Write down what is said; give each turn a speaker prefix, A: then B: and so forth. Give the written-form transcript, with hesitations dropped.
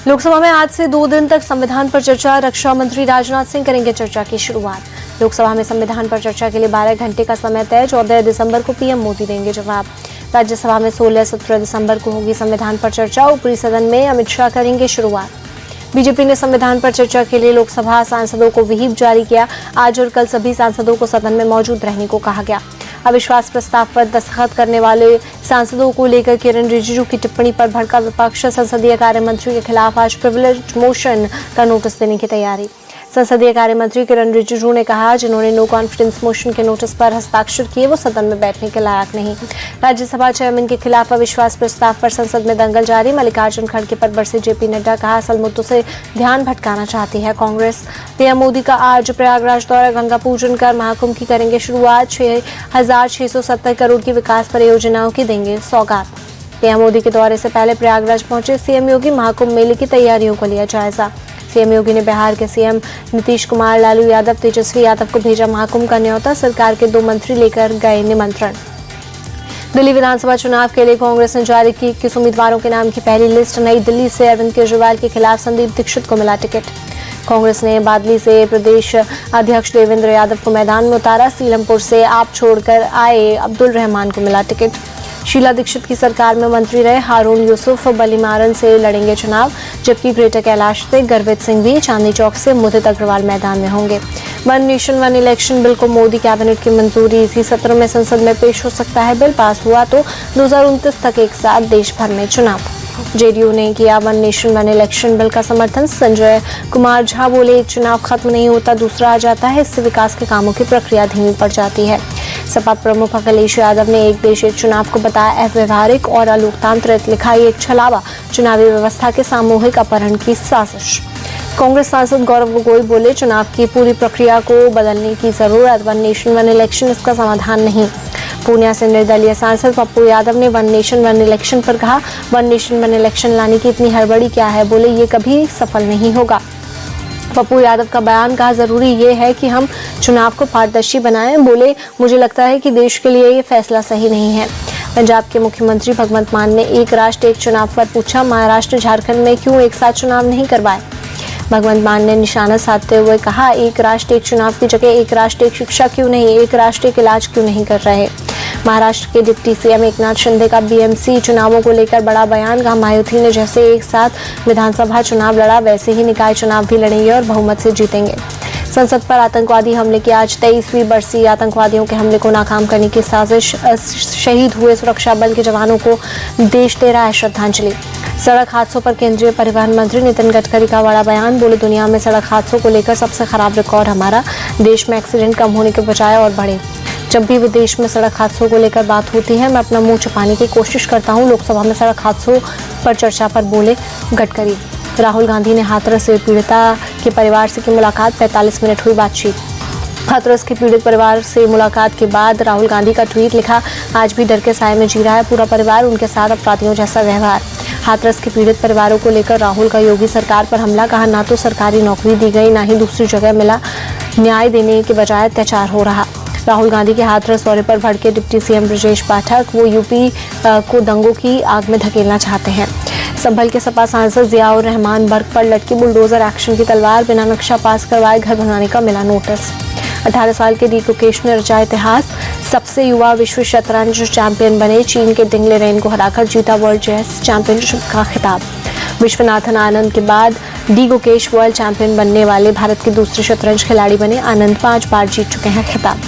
A: लोकसभा में आज से 2 दिन तक संविधान पर चर्चा। रक्षा मंत्री राजनाथ सिंह करेंगे चर्चा की शुरुआत। लोकसभा में संविधान पर चर्चा के लिए 12 घंटे का समय तय। 14 दिसंबर को पीएम मोदी देंगे जवाब। राज्यसभा में 16-17 दिसंबर को होगी संविधान पर चर्चा। ऊपरी सदन में अमित शाह करेंगे शुरुआत। बीजेपी ने संविधान पर चर्चा के लिए लोकसभा सांसदों को व्हिप जारी किया। आज और कल सभी सांसदों को सदन में मौजूद रहने को कहा गया। अविश्वास प्रस्ताव पर दस्तखत करने वाले सांसदों को लेकर किरण रिजिजू की टिप्पणी पर भड़का विपक्ष। संसदीय कार्य मंत्री के खिलाफ आज प्रिविलेज मोशन का नोटिस देने की तैयारी। संसदीय कार्य मंत्री किरण रिजिजू ने कहा, जिन्होंने नो कॉन्फिडेंस मोशन के नोटिस पर हस्ताक्षर किए वो सदन में बैठने के लायक नहीं। राज्यसभा चेयरमैन के खिलाफ अविश्वास प्रस्ताव पर संसद में दंगल जारी। मल्लिकार्जुन खड़गे पर बरसे जेपी नड्डा। कहा, असल मुद्दों से ध्यान भटकाना चाहती है कांग्रेस। पीएम मोदी का आज प्रयागराज दौरा। गंगा पूजन कर महाकुंभ की करेंगे शुरुआत। 6,670 करोड़ की विकास परियोजनाओं की देंगे सौगात। पीएम मोदी के दौरे से पहले प्रयागराज पहुंचे सीएम योगी। महाकुंभ मेले की तैयारियों को लिया जायजा। सीएम योगी ने बिहार के सीएम नीतीश कुमार, लालू यादव, तेजस्वी यादव को भेजा महाकुंभ का न्योता। सरकार के 2 मंत्री लेकर गए निमंत्रण। दिल्ली विधानसभा चुनाव के लिए कांग्रेस ने जारी की 21 उम्मीदवारों के नाम की पहली लिस्ट। नई दिल्ली से अरविंद केजरीवाल के खिलाफ संदीप दीक्षित को मिला टिकट। कांग्रेस ने बादली से प्रदेश अध्यक्ष देवेंद्र यादव को मैदान में उतारा। सीलमपुर से आप छोड़कर आए अब्दुल रहमान को मिला टिकट। शीला दीक्षित की सरकार में मंत्री रहे हारून यूसुफ बलीमारन से लड़ेंगे चुनाव, जबकि ग्रेटर कैलाश से गर्वित सिंह भी चांदनी चौक से मुदित अग्रवाल मैदान में होंगे। One nation one election bill को मोदी कैबिनेट की मंजूरी। इसी सत्र में संसद में पेश हो सकता है बिल। पास हुआ तो 2029 तक एक साथ देश भर में चुनाव। जेडीयू ने किया one nation one election bill का समर्थन। संजय कुमार झा बोले, एक चुनाव खत्म नहीं होता दूसरा आ जाता है, इससे विकास के कामों की प्रक्रिया धीमी पड़ जाती है। सपा प्रमुख अखिलेश यादव ने एक देश एक चुनाव को बताया अव्यवहारिक और अलोकतांत्रिक। लिखा, ये एक छलावा चुनावी व्यवस्था के सामूहिक अपहरण की साजिश। कांग्रेस सांसद गौरव गोगोई बोले, चुनाव की पूरी प्रक्रिया को बदलने की जरूरत। वन नेशन वन इलेक्शन इसका समाधान नहीं। पूर्णिया से निर्दलीय सांसद पप्पू यादव ने वन नेशन वन इलेक्शन पर कहा, वन नेशन वन इलेक्शन लाने की इतनी हड़बड़ी क्या है। बोले, ये कभी सफल नहीं होगा। पप्पू यादव का बयान। कहा, जरूरी ये है कि हम चुनाव को पारदर्शी बनाएं। बोले, मुझे लगता है कि देश के लिए ये फैसला सही नहीं है। पंजाब के मुख्यमंत्री भगवंत मान ने एक राष्ट्र एक चुनाव पर पूछा, महाराष्ट्र झारखंड में क्यों एक साथ चुनाव नहीं करवाए। भगवंत मान ने निशाना साधते हुए कहा, एक राष्ट्र एक चुनाव की जगह एक राष्ट्र एक शिक्षा क्यों नहीं, एक राष्ट्र एक इलाज क्यों नहीं कर रहे। महाराष्ट्र के डिप्टी सीएम एकनाथ शिंदे का बीएमसी चुनावों को लेकर बड़ा बयान। कहा, मायावती ने जैसे एक साथ विधानसभा चुनाव लड़ा वैसे ही निकाय चुनाव भी लड़ेंगे और बहुमत से जीतेंगे। संसद पर आतंकवादी हमले की आज 23वीं बरसी। आतंकवादियों के हमले को नाकाम करने की साजिश। शहीद हुए सुरक्षा बल के जवानों को देश दे रहा है श्रद्धांजलि। सड़क हादसों पर केंद्रीय परिवहन मंत्री नितिन गडकरी का बड़ा बयान। बोले, दुनिया में सड़क हादसों को लेकर सबसे खराब रिकॉर्ड हमारा। देश में एक्सीडेंट कम होने के बजाय और बढ़े। जब भी विदेश में सड़क हादसों को लेकर बात होती है मैं अपना मुंह छुपाने की कोशिश करता हूं। लोकसभा में सड़क हादसों पर चर्चा पर बोले गडकरी। राहुल गांधी ने हाथरस से पीड़िता के परिवार से की मुलाकात। 45 मिनट हुई बातचीत। हाथरस के पीड़ित परिवार से मुलाकात के बाद राहुल गांधी का ट्वीट। लिखा, आज भी डर के साए में जी रहा है पूरा परिवार, उनके साथ अपराधियों जैसा व्यवहार। हाथरस के पीड़ित परिवारों को लेकर राहुल का योगी सरकार पर हमला। कहा, ना तो सरकारी नौकरी दी गई ना ही दूसरी जगह मिला, न्याय देने के बजाय अत्याचार हो रहा। राहुल गांधी के हाथरस दौरे पर भड़के डिप्टी सीएम ब्रजेश पाठक। वो यूपी को दंगों की आग में धकेलना चाहते हैं। संभल के सपा सांसद जियाउर रहमान बर्ग पर लटकी बुलडोजर एक्शन की तलवार। बिना नक्शा पास करवाए घर बनाने का मिला नोटिस। 18 साल के डी गुकेश ने रचा इतिहास। सबसे युवा विश्व शतरंज चैंपियन बने। चीन के दिंग लेरेन को हराकर जीता वर्ल्ड चेस चैंपियनशिप का खिताब। विश्वनाथन आनंद के बाद डी गुकेश वर्ल्ड चैंपियन बनने वाले भारत के दूसरे शतरंज खिलाड़ी बने। आनंद 5 बार जीत चुके हैं खिताब।